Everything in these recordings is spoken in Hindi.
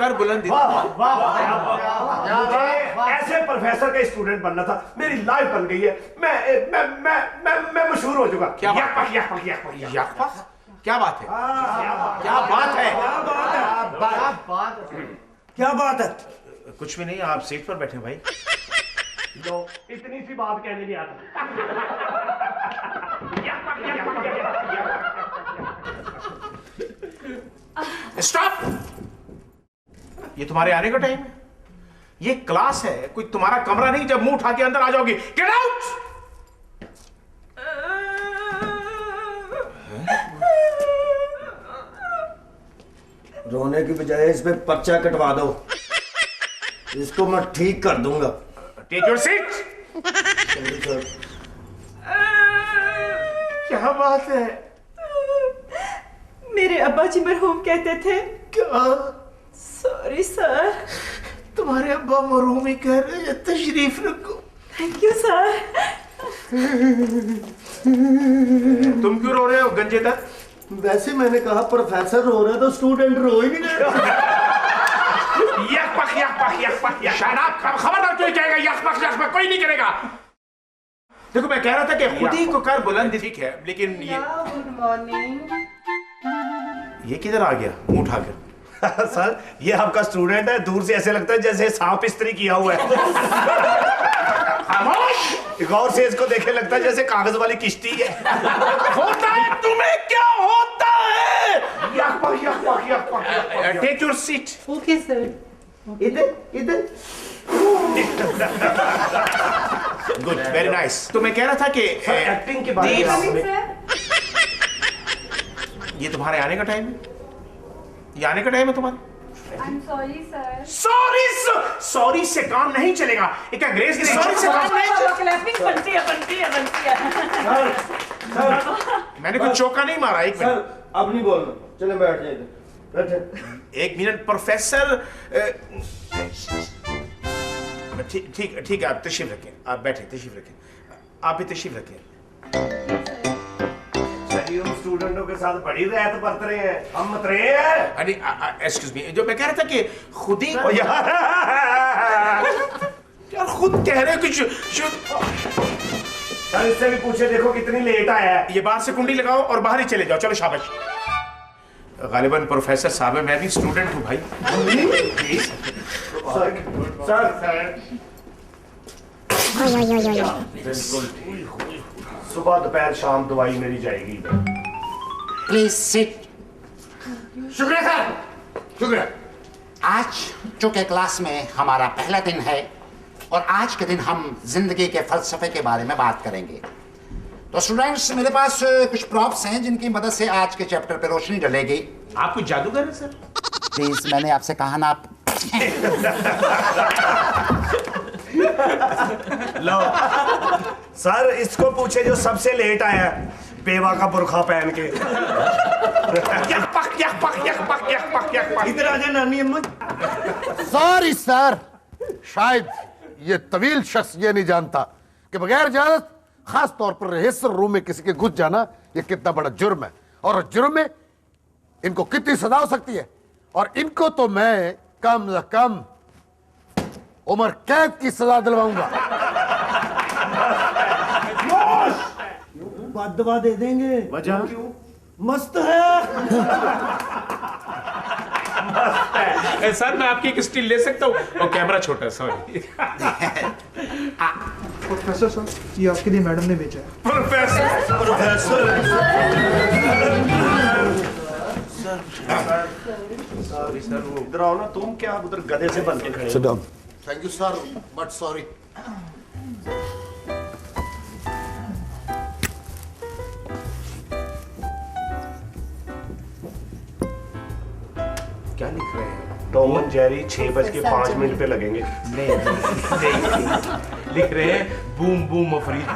कर बुलंदी। ऐसे प्रोफेसर का स्टूडेंट बनना था, मेरी लाइफ बन गई है। मैं मशहूर हो चुका। क्या बात है? क्या बात है? क्या बात है? क्या बात है? कुछ भी नहीं, आप सीट पर बैठे भाई। लो, इतनी सी बात कहने नहीं आता। स्टॉप! ये तुम्हारे आने का टाइम है? ये क्लास है, कोई तुम्हारा कमरा नहीं। जब मुंह उठा के अंदर आ जाओगी, गेट आउट! रोने की बजाय इस पे पर्चा कटवा दो, इसको मैं ठीक कर दूंगा। Take your seat. क्या बात है? मेरे अब्बा जी मरहूम कहते थे। क्या? Sorry sir. तुम्हारे अब्बा मरहूम ही कह रहे हैं, तशरीफ रखो। Thank you sir. तुम क्यों रो रहे हो गंजेदर? वैसे मैंने कहा प्रोफेसर रो रहे तो स्टूडेंट रो ही नहीं रहे। खबरदार कोई कहेगा यक पक कोई नहीं करेगा। देखो मैं कह रहा था कि खुद ही को कर बुलंद, ठीक है, लेकिन ये गुड मॉर्निंग। ये किधर आ गया मुंह उठाकर? सर, ये आपका स्टूडेंट है। दूर से ऐसे लगता है जैसे सांप इस्त्री किया हुआ है। खामोश! गौर से इसको देखे लगता है जैसे कागज वाली किश्ती है। होता है तुम्हें क्या होता है? Take your seat. Okay sir. इधर गुड, वेरी नाइस। तो मैं कह रहा था कि एक्टिंग के बारे में ये तुम्हारे आने का टाइम है? ये आने का टाइम है तुम्हारा? I'm sorry, sir. सॉरी से काम नहीं चलेगा। एक अंग्रेज की सॉरी से काम नहीं चलेगा। क्लैपिंग बनती है। मैंने कुछ चौका नहीं मारा। एक सर, मिनट, अब नहीं बोलना, चले बैठ जाइए, बैठे। एक मिनट प्रोफेसर। ठीक है, आप तशरीफ रखें, आप बैठे, तशरीफ रखें, आप भी तशरीफ रखें। हम स्टूडेंटों के साथ बड़ी रहत बरत रहे हैं, हम मत रहे हैं। अरे एक्सक्यूज मी, जो मैं कह रहा था कि खुद ही यार खुद कह रहे हो कुछ। सर, इससे भी पूछे देखो कितनी लेट आया है। ये बाहर से कुंडी लगाओ और बाहर ही चले जाओ। चलो शाबाश। गालिबन प्रोफेसर साहब है, मैं भी स्टूडेंट हूँ भाई। सर, सुबह दोपहर शाम दवाई मेरी जाएगी। Please sit. शुक्रिया सर, शुक्रिया। आज चूंकि क्लास में हमारा पहला दिन है और आज के दिन हम जिंदगी के फलसफे के बारे में बात करेंगे, तो स्टूडेंट्स मेरे पास कुछ प्रॉप्स हैं जिनकी मदद से आज के चैप्टर पर रोशनी डलेगी। आप कुछ जादूगर हैं सर? प्लीज, मैंने आपसे कहा ना। लो सर, इसको पूछे जो सबसे लेट आया है, बेवा का बुरखा पहन के। इधर आ जा नानी अम्मा। सॉरी सर, शायद ये तवील शख्स ये नहीं जानता कि बगैर इजाजत खास तौर पर रिहर्सल रूम में किसी के घुस जाना ये कितना बड़ा जुर्म है, और जुर्म में इनको कितनी सजा हो सकती है। और इनको तो मैं कम से कम उम्र कैद की सजा दिलवाऊंगा। दवा दे देंगे। वजह मस्त है। सर मैं आपकी एक स्टिल ले सकता हूँ? और कैमरा छोटा है, सॉरी। प्रोफेसर सर, ये आपके लिए मैडम ने भेजा है। प्रोफेसर सॉरी सर, वो इधर आओ ना। तुम क्या उधर गधे से बन के खड़े हो? Thank you sir, but sorry. क्या लिख रहे हैं? टॉम एंड जेरी 6:05 पे लगेंगे। नहीं, लिख रहे हैं boom boom Afridi.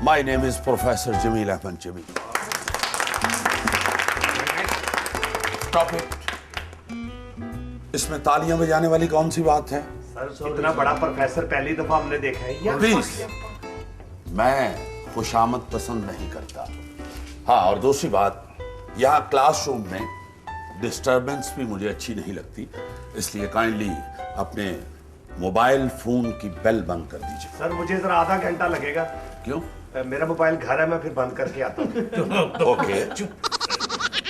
My name is Professor Jamil Ahmed Jamil. Stop it. इसमें तालियां बजाने वाली कौन सी बात है? सर इतना बड़ा प्रोफेसर पहली दफा हमने देखा है यार। प्लीज, मैं खुशामद पसंद नहीं करता। हाँ, और दूसरी बात, यहाँ क्लासरूम में डिस्टरबेंस भी मुझे अच्छी नहीं लगती, इसलिए काइंडली अपने मोबाइल फोन की बेल बंद कर दीजिए। सर मुझे जरा आधा घंटा लगेगा। क्यों? मेरा मोबाइल घर है, मैं फिर बंद करके आता हूँ। Okay,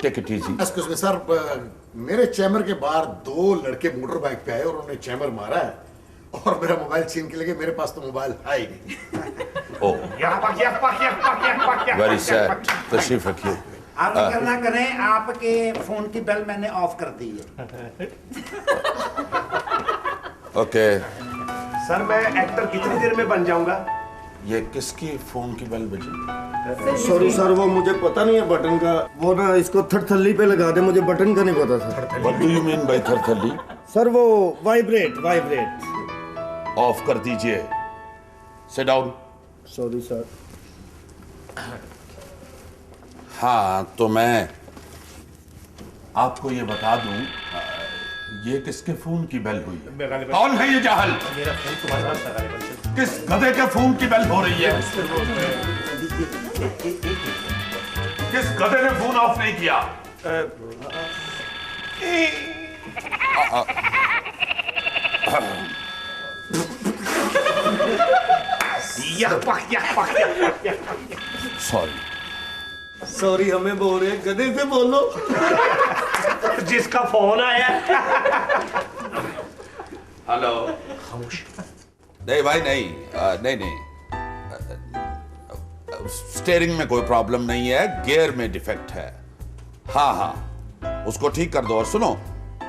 take it easy. Excuse me sir, मेरे चैम्बर के बाहर 2 लड़के मोटर बाइक पे आए और उन्होंने चैम्बर मारा है और मेरा मोबाइल छीन के लगे। मेरे पास तो मोबाइल है ही नहीं। ओह, वेरी सैड। तशरीफ रखिए। आप फिक्र ना करें, आपके फोन की बेल मैंने ऑफ कर दी है। ओके, सर मैं एक्टर कितनी देर में बन जाऊंगा? ये किसकी फोन की बेल बजी? सॉरी सर, वो मुझे पता नहीं है बटन का। वो ना इसको थरथल्ली पे लगा दे, मुझे बटन का नहीं पता sir. What do you mean by thoroughly? Sir वो वाइब्रेट। ऑफ कर दीजिए। Sit down. Sorry sir. हाँ, तो मैं आपको ये बता दूं, ये किसके फोन की बेल हुई है? कौन है ये जाहल? मेरा फोन तुम्हारे पास था गालिबन। किस गधे के फोन की बेल हो रही है? किस गधे ने फोन ऑफ नहीं किया? सॉरी सॉरी, हमें बोल रहे गधे से बोलो। जिसका फोन आया। हेलो। नहीं भाई, नहीं नहीं, स्टीयरिंग में कोई प्रॉब्लम नहीं है, गियर में डिफेक्ट है। हाँ हाँ, उसको ठीक कर दो। और सुनो,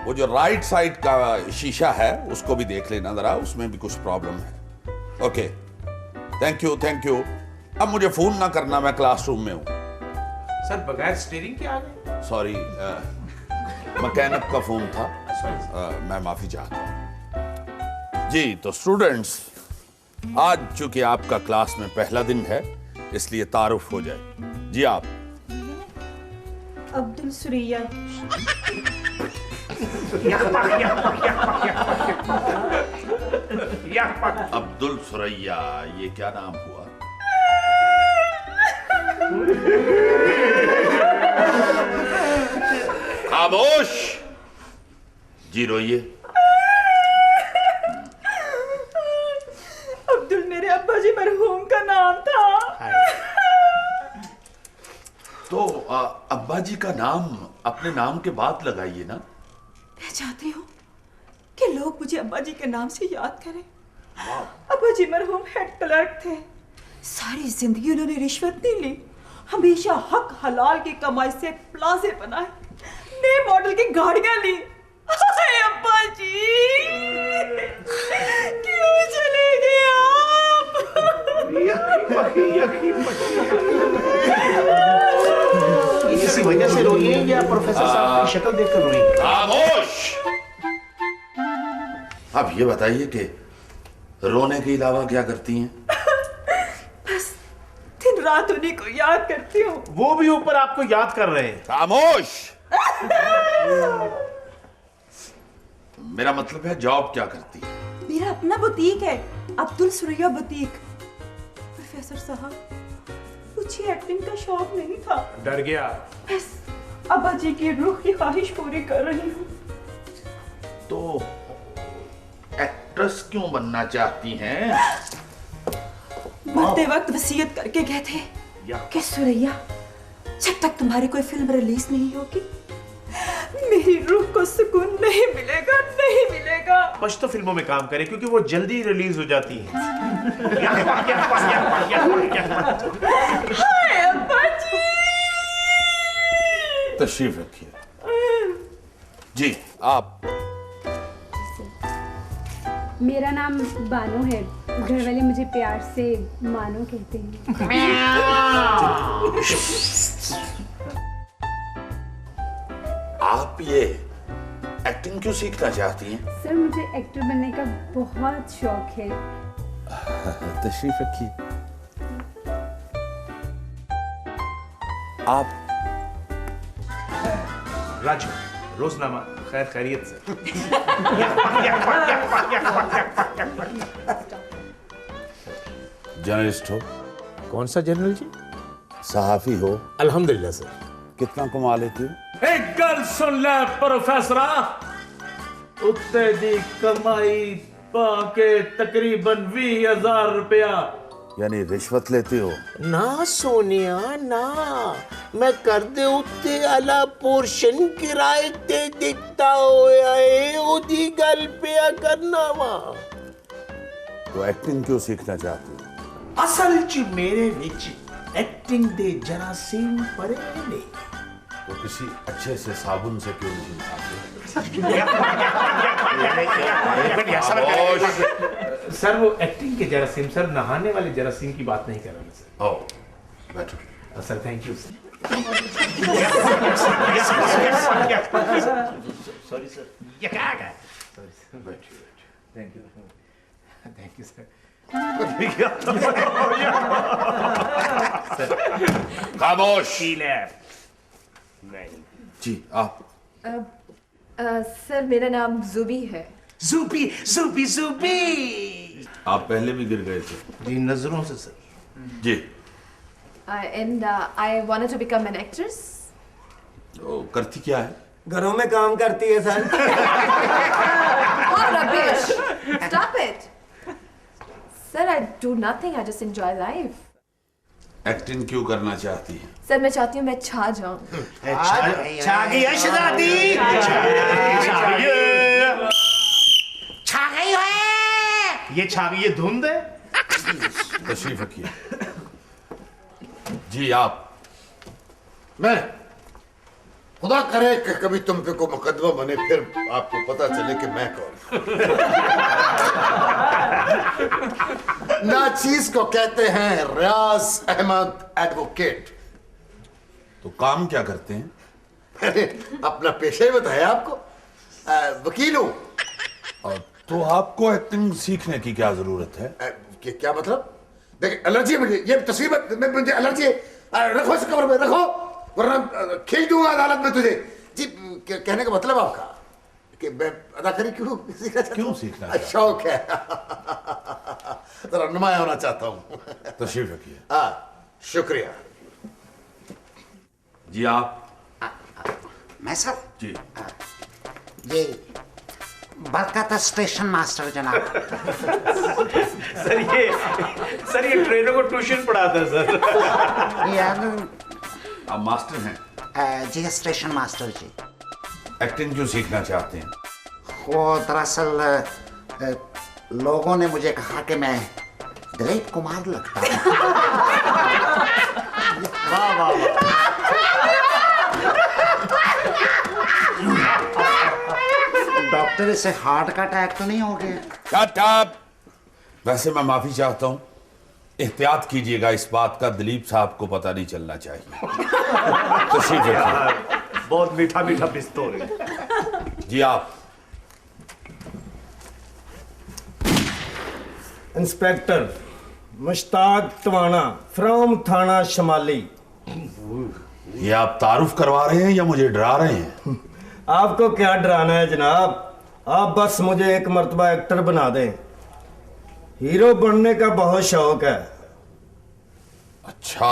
वो जो राइट साइड का शीशा है उसको भी देख लेना जरा, उसमें भी कुछ प्रॉब्लम है। Okay, thank you thank you. अब मुझे फोन ना करना, मैं क्लासरूम में हूँ। सर बगैर स्टीयरिंग के आ गए? सॉरी, मैकेनिक का फोन था। मैं माफी चाहता हूँ। जी, तो स्टूडेंट्स, आज चूंकि आपका क्लास में पहला दिन है, इसलिए तारुफ हो जाए। जी आप? अब्दुल सुरैया। अब्दुल सुरैया, ये क्या नाम हुआ? खामोश। जी रोइए। अब्दुल मेरे अब्बा जी मरहूम का नाम था। तो अब्बा जी का नाम अपने नाम के बाद लगाइए ना। मैं चाहती हूँ कि लोग मुझे अब्बा जी के नाम से याद करें। अब्बा जी मरहूम हेड क्लर्क थे। सारी जिंदगी उन्होंने रिश्वत नहीं ली, हमेशा हक हलाल की कमाई से प्लाजे बनाए, नए मॉडल की गाड़ियां ली। हाय अब्बा जी, क्यों चले गए आप? इसी वजह से रोई है या प्रोफेसर साहब की शक्ल देखकर रोई? खामोश। अब ये बताइए कि रोने के अलावा क्या करती हैं? बस दिन रात उन्हीं को याद करती हूँ। वो भी ऊपर आपको याद कर रहे हैं। खामोश। मेरा मतलब है, जॉब क्या करती है? मेरा अपना बुटीक है, अब्दुल सुरैया बुटीक। प्रोफेसर साहब, मुझे एक्टिंग का शौक नहीं था। डर गया। बस अब्बा जी की रूह की ख्वाहिश पूरी कर रही हूँ। तो एक्ट्रेस क्यों बनना चाहती हैं? मरते वक्त वसीयत करके गए थे कि सुरैया, जब तक तुम्हारी कोई फिल्म रिलीज नहीं होगी, मेरी रूह को सुकून नहीं मिलेगा, नहीं मिलेगा। बस तो फिल्मों में काम करें क्योंकि वो जल्दी रिलीज हो जाती है। हाय अब्बा जी। तशरीफ रखिए। जी आप? मेरा नाम बानो है, घर वाले मुझे प्यार से मानो कहते हैं। आप ये एक्टिंग क्यों सीखना चाहती हैं? सर मुझे एक्टर बनने का बहुत शौक है। तशरीफ रखिए। आप? राजू, रोजनामा खैर खैरियत से। जर्नलिस्ट हो? कौन सा जनरल जी? सहाफी हो? अल्हम्दुलिल्लाह सर। कितना कमा लेते हो? एक गल सुन ले प्रोफेसरा, उत्ते दी कमाई पाके तकरीबन 20,000 रुपया। यानी रिश्वत लेते हो? ना सोनिया ना, मैं कर दे उत्ते आला पोर्शन किराए ते दिखता होया है, ओदी गल पे करना वा। तो एक्टिंग क्यों सीखना चाहते हो? असल च मेरे विच एक्टिंग दे जरासीम पड़े ने। तो किसी अच्छे से साबुन से क्यों नहीं नहाते? सर वो एक्टिंग के जरासीम, सर नहाने वाले जरासीम की बात नहीं कर रहा सर। ओह बैठो। Sir thank you sir. Sorry sir, ये क्या है? सॉरी सर, बैठिए थैंक यू सर। खामोश। नहीं जी आप? सर मेरा नाम जुबी है। ज़ूबी ज़ूबी ज़ूबी। आप पहले भी गिर गए थे? जी नजरों से सर। जी। And I wanted to become an actress. तो करती क्या है? घरों में काम करती है sir. Oh rubbish! Stop it! Sir, I do nothing. I just enjoy life. Acting क्यों करना चाहती है? सर मैं चाहती हूँ मैं छा जाऊँ। छा गई है शहजादी। छा गई है। ये छा गई, ये धुंध है। तशरीफ रखिए। जी आप? मैं खुदा करे कि कभी तुम पे को मुकदमा बने, फिर आपको पता चले कि मैं कौन। नाचीज को कहते हैं रियाज अहमद एडवोकेट। तो काम क्या करते हैं? मैंने अपना पेशा ही बताया आपको, वकील हूं। तो आपको एक्टिंग सीखने की क्या जरूरत है? क्या मतलब? देखिए एलर्जी है मुझे, ये तस्वीर में मुझे एलर्जी है। रखो इस कमरे में रखो, वरना खींच दूंगा अदालत में तुझे। जी कहने का मतलब आपका कि मैं अदाकारी क्यों सीखना चाहता हूं? सीखना शौक है। जरा नुमाया होना चाहता हूँ। तशरीफ रखिए। शुक्रिया। जी आप? मैं सर? जी। ये बरकत स्टेशन मास्टर जनाब। सर ये ट्रेनर को ट्यूशन पढ़ाता है सर। आप मास्टर हैं? जी स्टेशन मास्टर जी। एक्टिंग क्यों सीखना चाहते हैं? वो दरअसल लोगों ने मुझे कहा कि मैं दिलीप कुमार लगता हूँ। वाह वाह वाह। डॉक्टर इसे हार्ट का अटैक तो नहीं हो गया? Shut up! वैसे मैं माफी चाहता हूं, एहतियात कीजिएगा, इस बात का दिलीप साहब को पता नहीं चलना चाहिए। तशरीफ रखिए। बहुत मीठा मीठा पिस्तौल है। जी आप? इंस्पेक्टर मुश्ताक तवाना फ्रॉम थाना शमाली। ये आप तारुफ करवा रहे हैं या मुझे डरा रहे हैं? आपको क्या डराना है जनाब, आप बस मुझे एक मर्तबा एक्टर बना दें। हीरो बनने का बहुत शौक है। अच्छा।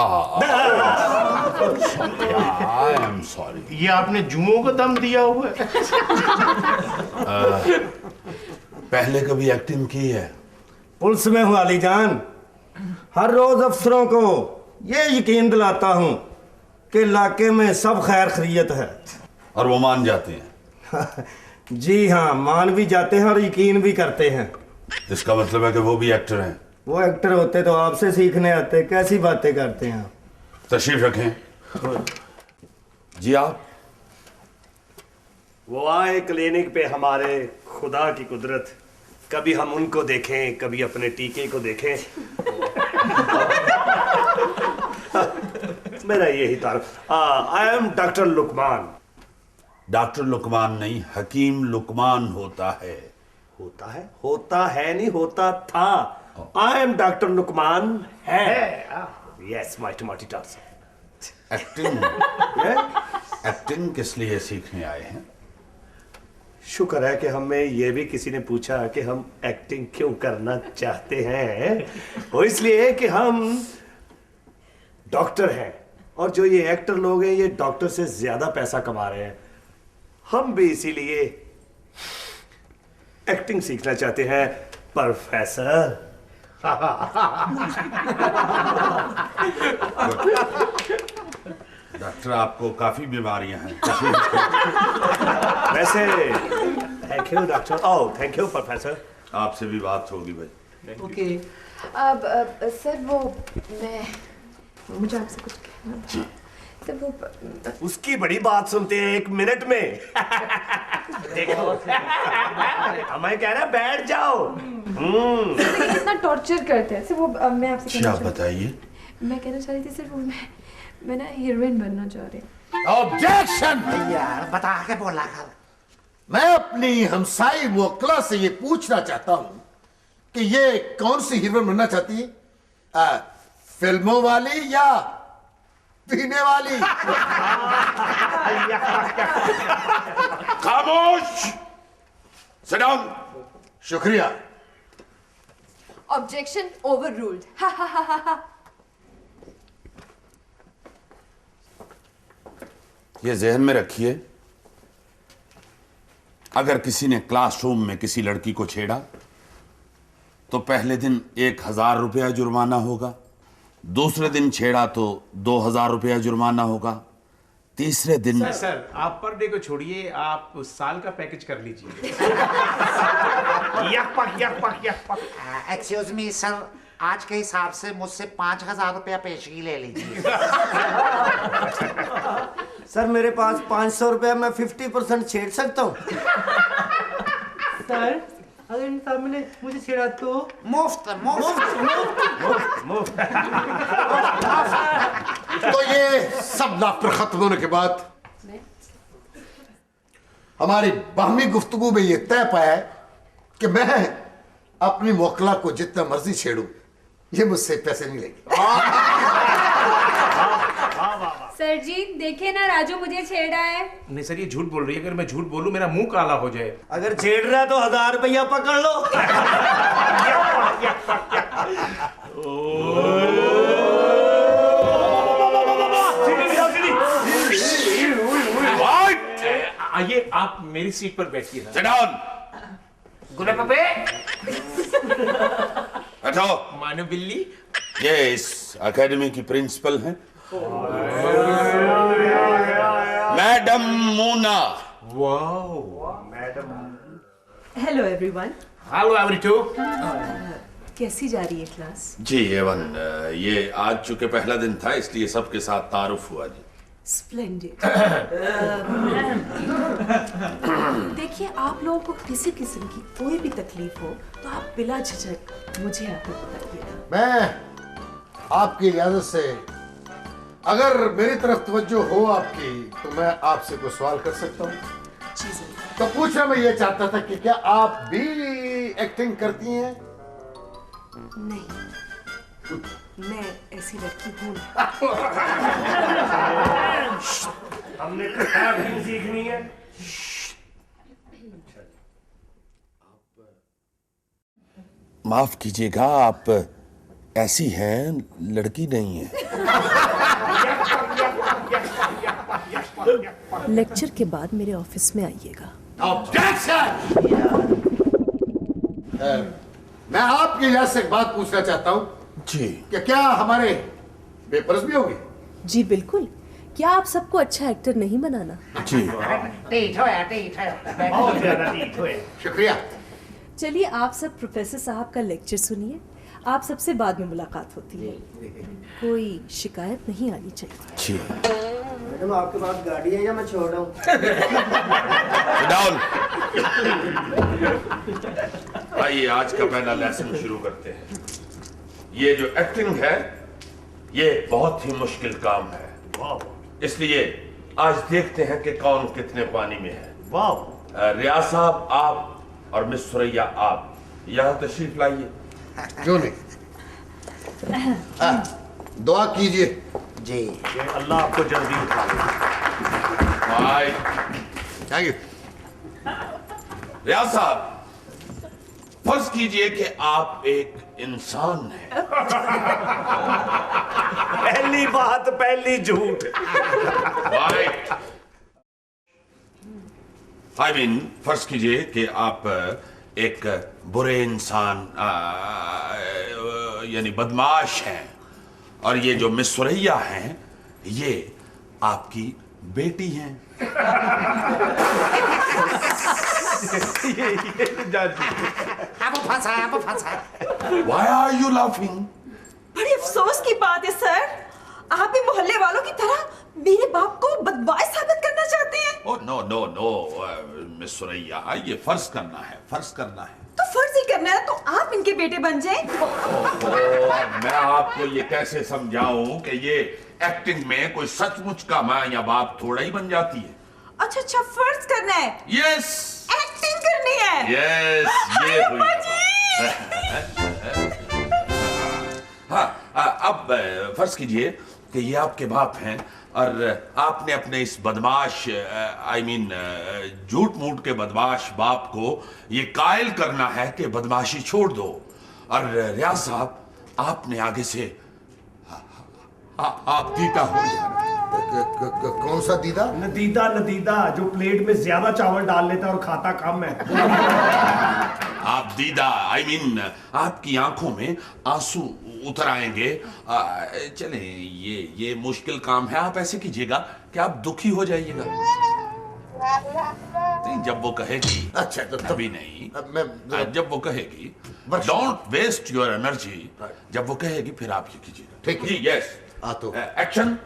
I am sorry. ये आपने जुमों को दम दिया हुआ है। पहले कभी एक्टिंग की है? पुलिस में हूँ अलीजान। हर रोज अफसरों को ये यकीन दिलाता हूँ कि इलाके में सब खैर खैरियत है। और वो मान जाते हैं? जी हाँ, मान भी जाते हैं और यकीन भी करते हैं। इसका मतलब है कि वो भी एक्टर हैं? वो एक्टर होते तो आपसे सीखने आते, कैसी बातें करते हैं आप। तशरीफ रखें। जी आप? वो आए क्लिनिक पे हमारे, खुदा की कुदरत, कभी हम उनको देखें कभी अपने टीके को देखें। मेरा यही तारुफ। I am doctor Lukman. Doctor Lukman नहीं, हकीम लुकमान होता है। होता है? होता है नहीं, होता था। आई एम डॉक्टर लुकमान है। यस माय टमाटी टॉस। एक्टिंग? एक्टिंग किस लिए सीखने आए हैं? शुक्र है कि हमें ये भी किसी ने पूछा कि हम एक्टिंग क्यों करना चाहते हैं। वो इसलिए कि हम डॉक्टर हैं और जो ये एक्टर लोग हैं ये डॉक्टर से ज्यादा पैसा कमा रहे हैं। हम भी इसीलिए एक्टिंग सीखना चाहते हैं प्रोफेसर। डॉक्टर आपको काफी बीमारियां हैं। वैसे thank you doctor. Oh thank you professor. आपसे भी बात होगी भाई। ओके। अब सर वो मैं मुझे आपसे कुछ कहना था। सर वो उसकी बड़ी बात सुनते हैं 1 मिनट में। देखो हमें कह रहा बैठ जाओ। इतना टॉर्चर करते हैं सर। वो मैं आपसे क्या बताइए। मैं कहना चाह रही थी सर वो मैं ना हीरोइन बनना चाह रही हूँ। ऑब्जेक्शन। यार बता के बोला कर। मैं अपनी हमसाई मुवक्किला से ये पूछना चाहता हूं कि ये कौन सी हीरोइन बनना चाहती है, फिल्मों वाली या पीने वाली? खामोश। Sit down. शुक्रिया। Objection overruled. ये जहन में रखिए, अगर किसी ने क्लासरूम में किसी लड़की को छेड़ा तो पहले दिन 1000 रुपया जुर्माना होगा, दूसरे दिन छेड़ा तो 2000 रुपया जुर्माना होगा, तीसरे दिन सर आप पर डे को छोड़िए, आप साल का पैकेज कर लीजिए। एक्सक्यूज मी सर, आज के हिसाब से मुझसे 5000 रुपया पेशगी ले लीजिए। सर मेरे पास 500 रुपया, मैं 50% छेड़ सकता हूँ। सर अगर इन सामने मुझे छेड़ा तो मुफ्त। तो ये सब लाफ्टर खत्म होने के बाद हमारी बाहमी गुफ्तगू में ये तय पाया है कि मैं अपनी मुवक्किला को जितना मर्जी छेड़ूं, ये मुझसे पैसे नहीं लेगी। सर जी देखे ना, राजू मुझे छेड़ा है। नहीं सर ये झूठ बोल रही है, अगर मैं झूठ बोलूं मेरा मुंह काला हो जाए। अगर छेड़ रहा है तो 1000 रुपया पकड़ लो। आइए आप मेरी सीट पर बैठिए। Sit down. गुना पपे। बैठो। मानो बिल्ली। ये इस एकेडमी की प्रिंसिपल हैं madam Mona. Wow madam. Hello everyone. Hello एवरीटू। कैसी जा रही है क्लास? जी एवन, ये आज चूंकि पहला दिन था इसलिए सबके साथ तारुफ हुआ जी। स्प्लेंडिड। देखिए आप लोगों को किसी किस्म की कोई भी तकलीफ हो तो आप बिला झिझक मुझे आकर बताइएगा। मैं आपकी इजाजत से, अगर मेरी तरफ तवज्जो हो आपकी, तो मैं आपसे कोई सवाल कर सकता हूँ? तो पूछना मैं ये चाहता था कि क्या आप भी एक्टिंग करती हैं? नहीं, मैं ऐसी लड़की हूँ। हमने किताब नहीं सीखनी है। माफ कीजिएगा, आप ऐसी हैं, लड़की नहीं है। लेक्चर के बाद मेरे ऑफिस में आइएगा। मैं आपकी इजाजत से एक बात पूछना चाहता हूँ जी। क्या हमारे पेपर्स भी होंगे? जी बिल्कुल। क्या आप सबको अच्छा एक्टर नहीं बनाना? जी। शुक्रिया। चलिए आप सब प्रोफेसर साहब का लेक्चर सुनिए, आप सबसे बाद में मुलाकात होती है। कोई शिकायत नहीं आनी चाहिए। जी। मैडम आपके पास गाड़ी है या मैं छोड़ रहा हूँ? डाउन। आइए आज का पहला लेसन शुरू करते हैं। ये जो एक्टिंग है ये बहुत ही मुश्किल काम है, इसलिए आज देखते हैं कि कौन कितने पानी में है। रियाज साहब आप और मिस सुरैया आप यहाँ तशरीफ लाइए। क्यों नहीं? दुआ कीजिए। जी। अल्लाह आपको जल्दी उठाए। बाय। Thank you. रियाज साहब, फर्ज कीजिए कि आप एक इंसान हैं। पहली बात पहली झूठ। राइट। आई मीन फर्ज कीजिए कि आप एक बुरे इंसान यानी बदमाश हैं, और ये जो मिस सुरैया हैं ये आपकी बेटी हैं। अब फंसा है, अब फंसा है। Why are you laughing? बड़ी अफसोस की बात है सर, आप भी मोहल्ले वालों की तरह मेरे बाप को बदमाश साबित करना चाहते हैं। Oh no no no, miss Suraiya, ये फर्ज करना है, फर्ज करना है। तो फर्ज ही करना है तो आप इनके बेटे बन जाएं। मैं आपको ये कैसे समझाऊं कि ये एक्टिंग में कोई सचमुच का माँ या बाप थोड़ा ही बन जाती है। अच्छा अच्छा, फर्ज करना है। यस, एक्टिंग करनी है। यस, ये अम्मा जी। हाँ, अब फर्ज कीजिए कि ये आपके बाप हैं और आपने अपने इस बदमाश आई मीन झूठ मूठ के बदमाश बाप को ये कायल करना है कि बदमाशी छोड़ दो। और रियाज साहब, आपने आगे से आप दीदा हो जाना। कौन सा दीदा? नदीदा जो प्लेट में ज्यादा चावल डाल लेता है और खाता कम है। आप दीदा आई मीन आपकी आंखों में आंसू उतर आएंगे। चले, ये मुश्किल काम है। आप ऐसे कीजिएगा कि आप दुखी हो जाइएगा। नहीं, जब वो कहेगी। अच्छा, तो तभी नहीं, जब वो कहेगी। Don't waste your energy. जब वो कहेगी फिर आप ये कीजिएगा। ठीक है जी, यस। तो एक्शन।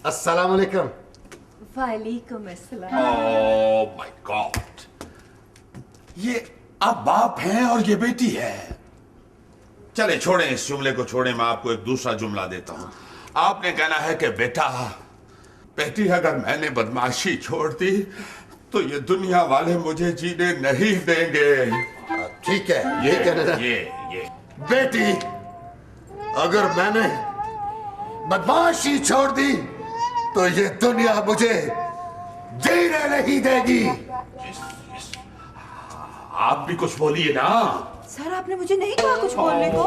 अस्सलाम वालेकुम। वालेकुम अस्सलाम। ओह माय गॉड, ये आप बाप हैं और ये बेटी है। चले छोड़ें इस जुमले को, छोड़ें। मैं आपको एक दूसरा जुमला देता हूं। आपने कहना है कि बेटा, बेटी अगर मैंने बदमाशी छोड़ दी तो ये दुनिया वाले मुझे जीने नहीं देंगे। ठीक है, ये कहना है। ये बेटी, अगर मैंने बदमाशी छोड़ दी तो ये दुनिया मुझे जीने नहीं देगी। आप भी कुछ बोलिए ना। सर, आपने मुझे नहीं कहा कुछ बोलने को।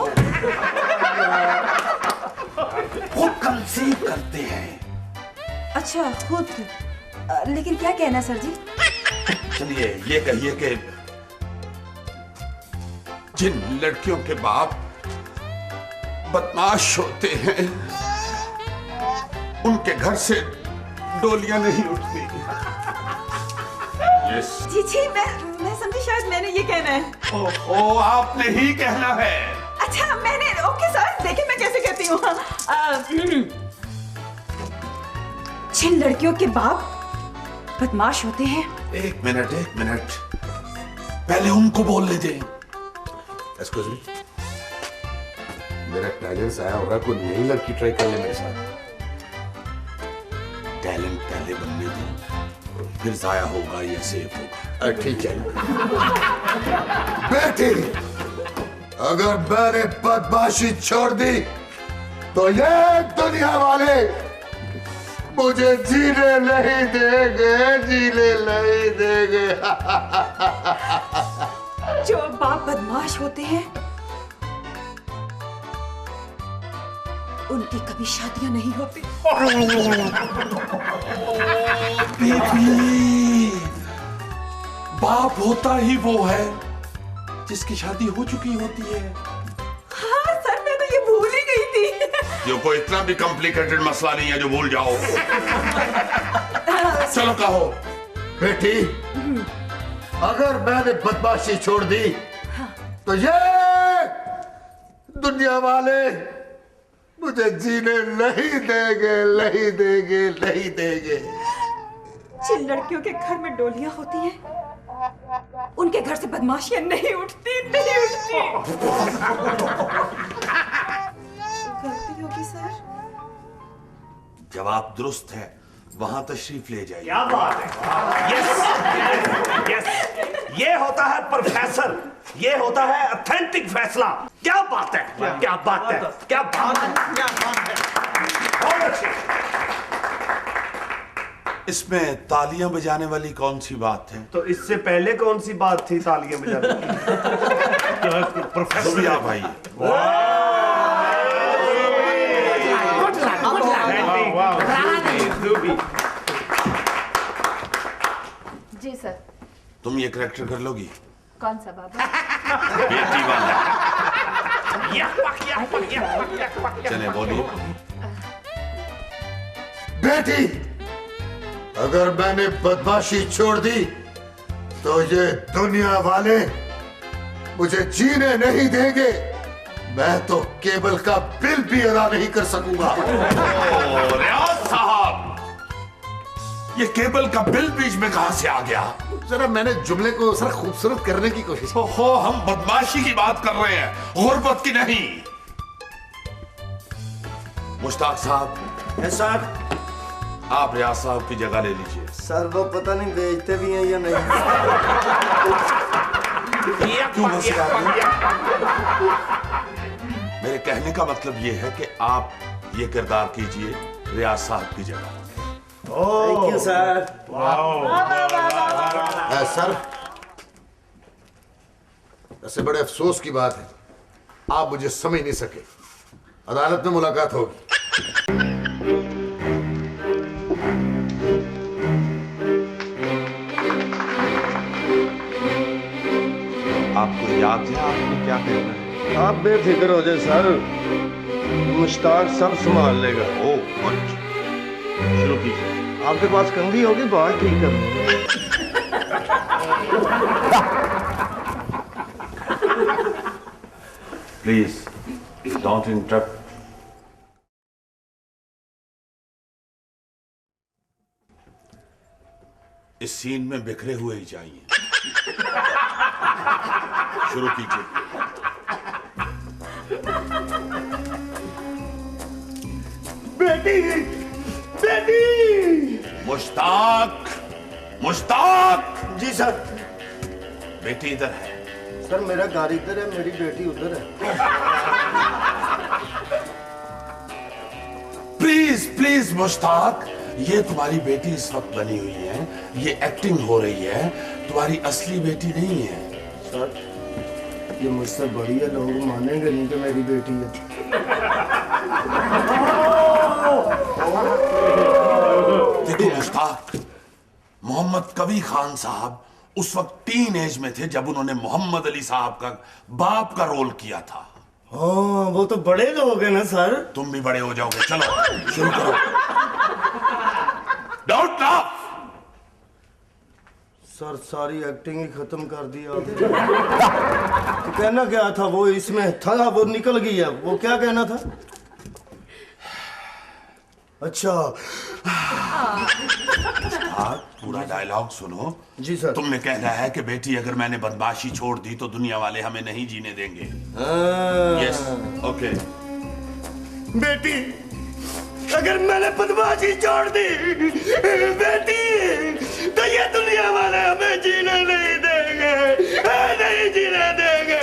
खुद कंसीव करते हैं। अच्छा, खुद। लेकिन क्या कहना सर जी? चलिए ये कहिए कि जिन लड़कियों के बाप बदमाश होते हैं उनके घर से डोलियां नहीं उठती। यस। जी, मैं समझी, शायद मैंने ये कहना है। ओहो, आपने ही कहना है। अच्छा, मैंने। ओके सर, देखिए मैं कैसे कहती हूँ। जिन लड़कियों के बाप बदमाश होते हैं। एक मिनट, पहले उनको बोलने दें। एक्सक्यूज मी, मेरा टैलेंट ज़ाया हो रहा, कोई नई लड़की ट्राई कर ले मेरे साथ। टैलेंट पहले बनने दो, फिर जाया होगा या सेव होगा। ठीक है। बेटी, अगर मैंने बदमाशी छोड़ दी तो ये दुनिया वाले मुझे जीने नहीं देंगे। जो बाप बदमाश होते हैं उनकी कभी शादियां नहीं होती। बेबी, बाप होता ही वो है जिसकी शादी हो चुकी होती है। हाँ सर, मैं तो ये भूल ही गई थी। ये कोई इतना भी कॉम्प्लिकेटेड मसला नहीं है जो भूल जाओ। चलो कहो। बेटी, अगर मैंने बदमाशी छोड़ दी तो ये दुनिया वाले मुझे जीने नहीं देंगे। जिन लड़कियों के घर में डोलियां होती हैं उनके घर से बदमाशियां नहीं उठती। गलती होगी सर। जवाब दुरुस्त है, वहां तशरीफ ले जाइए। क्या बात है। यस, ये होता है प्रोफेसर, ये होता है ऑथेंटिक फैसला। क्या बात है, क्या बात है। बहुत अच्छी। इसमें तालियां बजाने वाली कौन सी बात है? तो इससे पहले कौन सी बात थी तालियां बजाने की? प्रोफेसर भी आप आइए। जी सर। तुम ये करेक्टर कर लोगी? कौन सा बाबा? बेटी वाला। चले बोलिए। बेटी, अगर मैंने बदमाशी छोड़ दी तो ये दुनिया वाले मुझे जीने नहीं देंगे। मैं तो केबल का बिल भी अदा नहीं कर सकूंगा। रियाज साहब, ये केबल का बिल बीच में कहां से आ गया? जरा मैंने जुमले को जरा खूबसूरत करने की कोशिश की। हो, हम बदमाशी की बात कर रहे हैं, गुर्बत की नहीं। मुश्ताक साहब। है सर। आप रियाज साहब की जगह ले लीजिए। सर वो पता नहीं बेचते भी हैं या नहीं। क्यों हंसे आप? मेरे कहने का मतलब ये है कि आप ये किरदार कीजिए रियाज साहब की जगह। Thank you sir. सर, ऐसे बड़े अफसोस की बात है, आप मुझे समझ नहीं सके। अदालत में मुलाकात होगी। आपको याद है आपको क्या कहना है? आप बेफिक्र हो जाए सर, मुश्ताक सब संभाल लेगा। ओ गुड, शुरू कीजिए। आपके पास कंघी होगी, बात ठीक कर। Please don't interrupt. इस सीन में बिखरे हुए ही चाहिए। शुरू कीजिए। बेटी, बेटी। मुश्ताक, मुश्ताक। जी सर। बेटी इधर है। सर मेरा घर इधर है, मेरी बेटी उधर है। प्लीज प्लीज मुश्ताक, ये तुम्हारी बेटी इस वक्त बनी हुई है, ये एक्टिंग हो रही है, तुम्हारी असली बेटी नहीं है। सर ये मुझसे बड़ी है, लोग मानेंगे नहीं कि मेरी बेटी है। देखो मुश्ताक, मोहम्मद कबीर खान साहब उस वक्त टीन एज में थे जब उन्होंने मोहम्मद अली साहब का बाप का रोल किया था। हाँ वो तो बड़े लोग हैं ना सर। तुम भी बड़े हो जाओगे। चलो शुरू करो। Don't laugh. सर सारी एक्टिंग ही खत्म कर दी आपने। तो कहना क्या था वो इसमें था, वो निकल गई है। वो क्या कहना था? अच्छा पूरा डायलॉग सुनो। जी सर। तुमने कहना है कि बेटी अगर मैंने बदमाशी छोड़ दी तो दुनिया वाले हमें नहीं जीने देंगे। Yes, okay. बेटी अगर मैंने बदमाशी छोड़ दी बेटी, तो ये दुनिया वाले हमें जीने नहीं देंगे। नहीं जीने देंगे,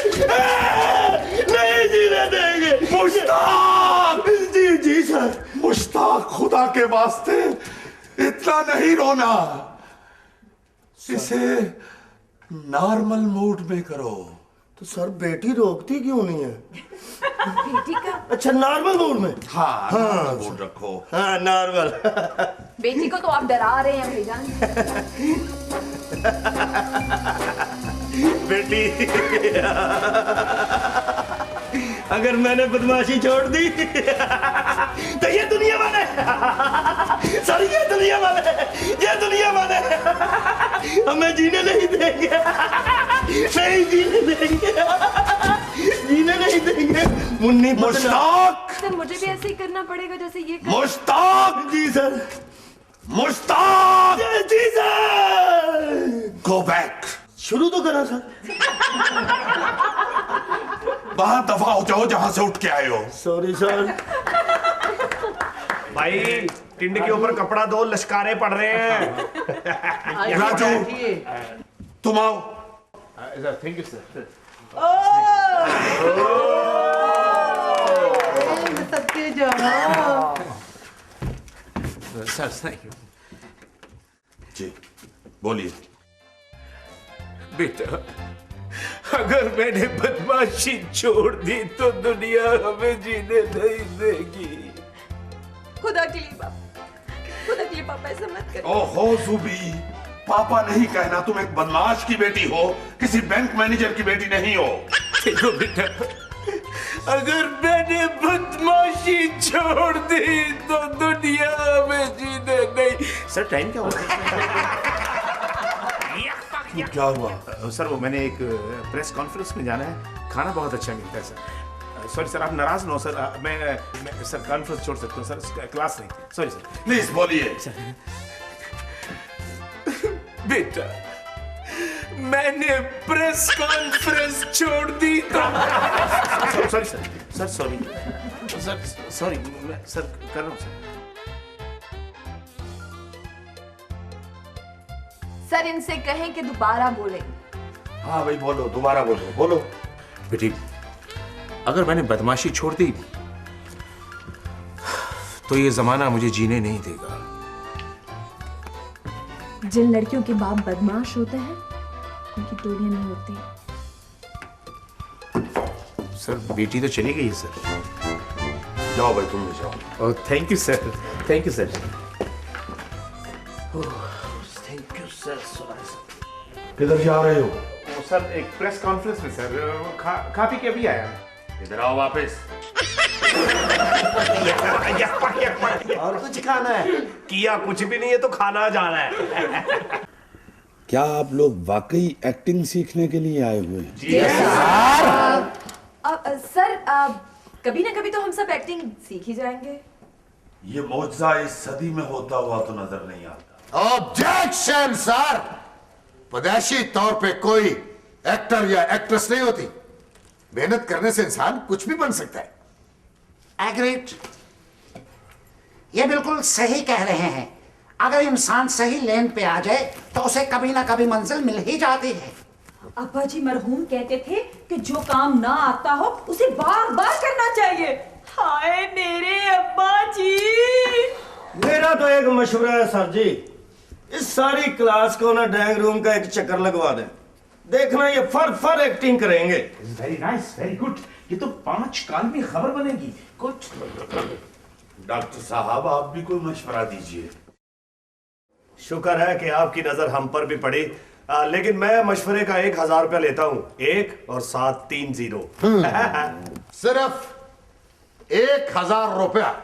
नहीं जीने देंगे। मुश्ताक। जी जी सर। मुश्ताक, खुदा के वास्ते इतना नहीं रोना, इसे नॉर्मल मूड में करो। तो सर बेटी रोकती क्यों नहीं है? बेटी का? अच्छा नॉर्मल मूड में। हाँ, हाँ मूड रखो। हाँ नॉर्मल। बेटी को तो आप डरा रहे हैं भाईजान। बेटी अगर मैंने बदमाशी छोड़ दी तो ये दुनिया वाले, सर ये दुनिया वाले हमें जीने नहीं देंगे। नहीं जीने देंगे, जीने नहीं देंगे। मुन्नी मुश्ताक। सर मुझे भी ऐसे ही करना पड़ेगा जैसे ये कर... मुश्ताक। जी सर। मुश्ताक। जी सर। Go back. शुरू तो करा सर। वहां दफा हो जाओ जहां से उठ के आए हो। Sorry sir. भाई टिंड के ऊपर कपड़ा दो, लश्कारे पड़ रहे हैं। राजू तुम आओ। Thank you sir. सबके जाओ। Sir thank you. जी बोलिए। बेटा, अगर मैंने बदमाशी छोड़ दी तो दुनिया हमें जीने नहीं देगी। खुदा के लिए पापा, खुदा के लिए पापा ऐसा मत करो। ओहो जुबी, पापा नहीं कहना, तुम एक बदमाश की बेटी हो, किसी बैंक मैनेजर की बेटी नहीं हो। देखो बेटा, अगर मैंने बदमाशी छोड़ दी तो दुनिया हमें जीने नहीं। सर टाइम क्या हुआ? क्या हुआ? सर वो मैंने एक प्रेस कॉन्फ्रेंस में जाना है, खाना बहुत अच्छा मिलता है सर। सॉरी सर, आप नाराज ना हो सर, मैं सर कॉन्फ्रेंस छोड़ सकता हूँ सर, क्लास नहीं। Sorry sir. प्लीज बोलिए। बेटा, मैंने प्रेस कॉन्फ्रेंस छोड़ दी तो sorry sir, sir sorry sir, sorry sir, कर रहा हूँ सर। सर इनसे कहें कि दोबारा बोलें। हाँ भाई बोलो, दोबारा बोलो, बोलो। बेटी, अगर मैंने बदमाशी छोड़ दी तो ये जमाना मुझे जीने नहीं देगा। जिन लड़कियों के बाप बदमाश होते हैं उनकी टोलियां नहीं होती। सर बेटी तो चली गई है सर। जाओ भाई, तुम भी जाओ। Oh thank you sir, thank you sir. Thank you sir. किधर जा रहे हो? वो सर एक प्रेस कॉन्फ्रेंस में सर, खा पी के अभी आया। इधर आओ वापस। और कुछ खाना है? किया कुछ भी नहीं है तो खाना जाना है। क्या आप लोग वाकई एक्टिंग सीखने के लिए आए हुए हैं? जी सर, कभी ना कभी तो हम सब एक्टिंग सीख ही जाएंगे। ये मौजज़ा इस सदी में होता हुआ तो नजर नहीं आता। ऑब्जेक्शन सर, पैदाइशी तौर पे कोई एक्टर या एक्ट्रेस नहीं होती। मेहनत करने से इंसान कुछ भी बन सकता है। एग्रीड, ये बिल्कुल सही कह रहे हैं। अगर इंसान सही लेन पे आ जाए तो उसे कभी ना कभी मंजिल मिल ही जाती है। अब्बा जी मरहूम कहते थे कि जो काम ना आता हो उसे बार बार करना चाहिए। हाय मेरे अब्बा जी। मेरा तो एक मशवरा है सर जी, इस सारी क्लास को ना ड्राइंग रूम का एक चक्कर लगवा दें, देखना ये फर एक्टिंग करेंगे। Very nice, very good. ये तो 5 कालमी खबर बनेगी। कुछ डॉक्टर साहब, आप भी कोई मशवरा दीजिए। शुक्र है कि आपकी नजर हम पर भी पड़ी, लेकिन मैं मशवरे का 1000 रुपया लेता हूँ। 1 और 7 3 0। सिर्फ 1000 रुपया?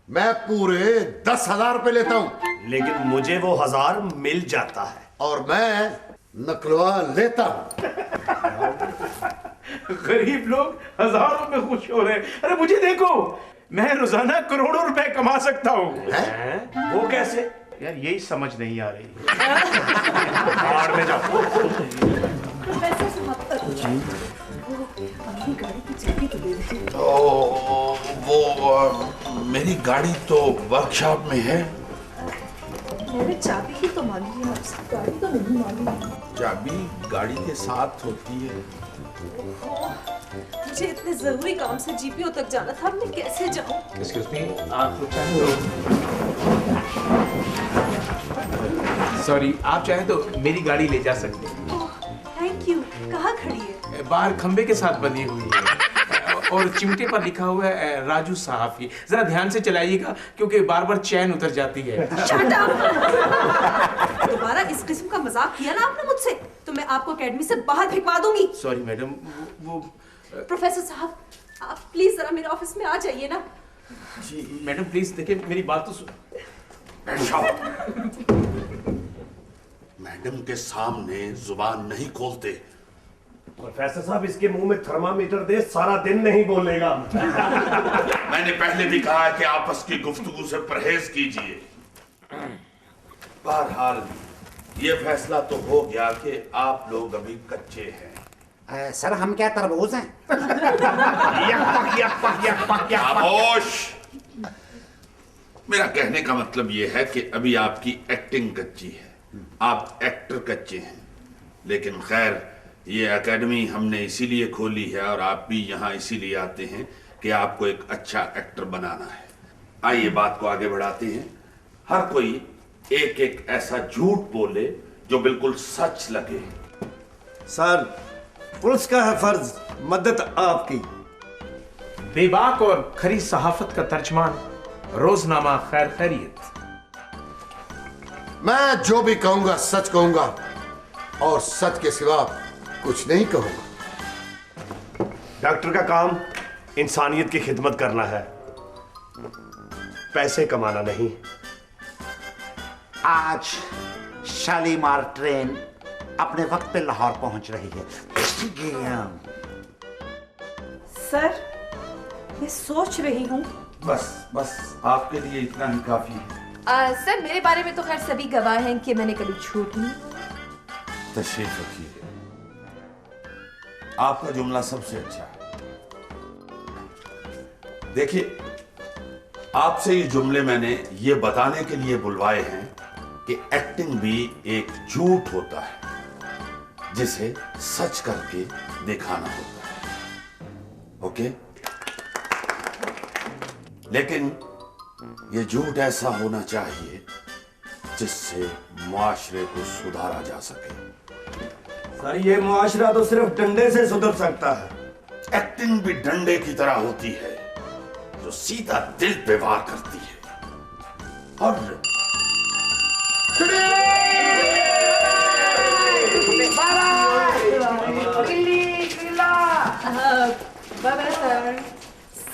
मैं पूरे 10,000 रुपए लेता हूं। लेकिन मुझे वो 1000 मिल जाता है और मैं नकलवा लेता हूं। गरीब लोग हजारों में खुश हो रहे हैं। अरे मुझे देखो, मैं रोजाना करोड़ों रुपए कमा सकता हूँ। वो कैसे? यार यही समझ नहीं आ रही। बाहर में जाओ। प्रोफेसर साहब, अपनी गाड़ी की चाबी तो दे दीजिए। वो मेरी गाड़ी तो वर्कशॉप में है। मैंने चाबी ही तो मांगी है आपसे, गाड़ी तो नहीं मांगी। चाबी गाड़ी के साथ होती है। मुझे इतने जरूरी काम से जीपीओ तक जाना था, मैं कैसे जाऊं? एक्सक्यूज मी, आप चाहें तो सॉरी, आप चाहें तो मेरी गाड़ी ले जा सकते हैं। Thank you. कहाँ खड़ी है? बाहर खंबे के साथ बनी हुई है और चिमटे पर लिखा हुआ है राजू साहब। जरा ध्यान से चलाइएगा क्योंकि बार बार चैन उतर जाती है। Shut up! दोबारा इस किस्म का मजाक किया ना आपने मुझसे तो मैं आपको एकेडमी से बाहर फेंकवा दूंगी। सॉरी मैडम, वो प्रोफेसर साहब, आप प्लीज जरा मेरे ऑफिस में आ जाइए ना। जी मैडम प्लीज देखिए, मेरी बात तो सुन। मैडम के सामने जुबान नहीं खोलते। प्रोफेसर साहब, इसके मुंह में थर्मामीटर दे, सारा दिन नहीं बोलेगा। मैंने पहले भी कहा है कि आपस की गुफ्तगू से परहेज कीजिए। बहरहाल ये फैसला तो हो गया कि आप लोग अभी कच्चे हैं। सर हम क्या तरबूज हैं? खामोश। मेरा कहने का मतलब ये है कि अभी आपकी एक्टिंग कच्ची है, आप एक्टर कच्चे हैं। लेकिन खैर, ये एकेडमी हमने इसीलिए खोली है और आप भी यहाँ इसीलिए आते हैं कि आपको एक अच्छा एक्टर बनाना है। आइए बात को आगे बढ़ाते हैं। हर कोई एक एक ऐसा झूठ बोले जो बिल्कुल सच लगे। सर, पुलिस का है फर्ज मदद आपकी। बेबाक और खरी सहाफत का तर्जमान, रोजनामा खैर खैरियत। मैं जो भी कहूंगा सच कहूंगा और सच के सिवा कुछ नहीं कहूंगा। डॉक्टर का काम इंसानियत की खिदमत करना है, पैसे कमाना नहीं। आज शालीमार ट्रेन अपने वक्त पे लाहौर पहुंच रही है। सर, मैं सोच रही हूँ। बस बस आपके लिए इतना ही काफी है। सर, मेरे बारे में तो खैर सभी गवाह हैं कि मैंने कभी झूठ नहीं। तशरीफ रखिए, आपका जुमला सबसे अच्छा है। देखिए, आपसे ये जुमले मैंने ये बताने के लिए बुलवाए हैं कि एक्टिंग भी एक झूठ होता है जिसे सच करके दिखाना होता है। ओके? लेकिन ये झूठ ऐसा होना चाहिए जिससे मुआशरे को सुधारा जा सके। सर, ये मुआशरा तो सिर्फ डंडे से सुधर सकता है। एक्टिंग भी डंडे की तरह होती है जो सीधा दिल पे वार करती है। और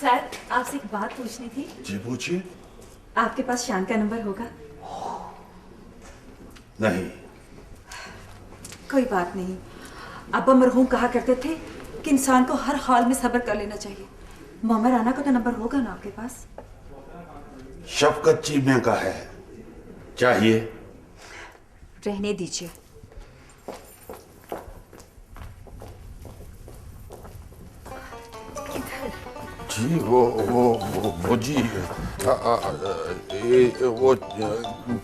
सर, आपसे एक बात पूछनी थी। जी पूछिए। आपके पास शान का नंबर होगा? नहीं। कोई बात नहीं। अब्बा मरहूम कहा करते थे कि इंसान को हर हाल में सब्र कर लेना चाहिए। मामा राना का तो नंबर होगा ना आपके पास? शफकत चीमे का है, चाहिए? रहने दीजिए। जी वो जी वो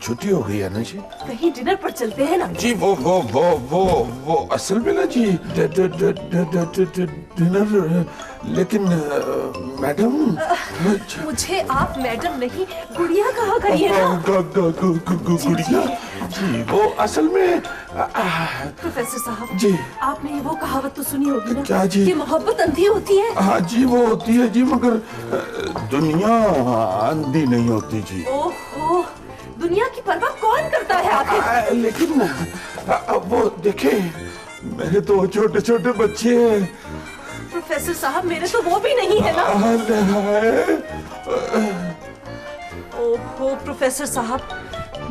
छुट्टी हो गई है ना जी। कहीं डिनर पर चलते हैं ना जी। वो असल में ना जी डिनर। लेकिन मैडम, मुझे आप मैडम नहीं गुड़िया कहा करिए ना। गुड़िया जी, वो असल में प्रोफेसर साहब जी, आपने वो कहावत तो सुनी होगी ना? क्या जी? कि मोहब्बत अंधी होती है। हाँ जी, वो होती है जी, मगर दुनिया अंधी नहीं होती जी। ओहो, दुनिया की परवाह कौन करता है आखिर? लेकिन वो देखे, मेरे तो छोटे छोटे बच्चे हैं। प्रोफेसर साहब, मेरे तो वो भी नहीं है ना। ओहो प्रोफेसर साहब,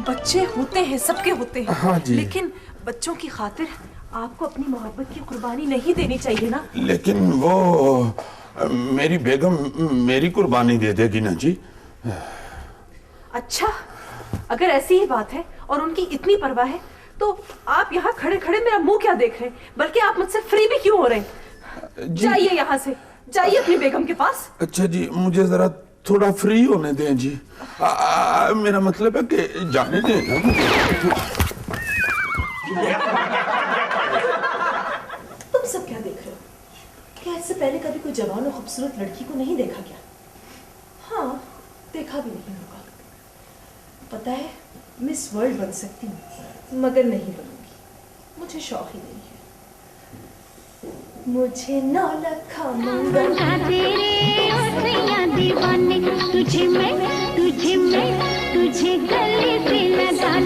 बच्चे होते हैं, सबके होते हैं। हाँ जी। लेकिन बच्चों की खातिर आपको अपनी मोहब्बत की कुर्बानी नहीं देनी चाहिए ना। लेकिन वो मेरी बेगम मेरी कुर्बानी दे देगी ना जी। अच्छा, अगर ऐसी ही बात है और उनकी इतनी परवाह है तो आप यहाँ खड़े खड़े मेरा मुंह क्या देख रहे हैं, बल्कि आप मुझसे फ्री भी क्यों हो रहे हैं? जाइए यहाँ से, जाइए अपनी बेगम के पास। अच्छा जी, मुझे जरा थोड़ा फ्री होने दें जी। मेरा मतलब है कि जाने दें ना। तुम सब क्या देख रहे हो? क्या इससे पहले कभी कोई जवान और खूबसूरत लड़की को नहीं देखा क्या? हाँ, देखा भी नहीं होगा। पता है, मिस वर्ल्ड बन सकती हूँ मगर नहीं बनूंगी, मुझे शौक ही नहीं है। मुझे 9 लाख दीवाने तुझे मैं तुझे गले से लगा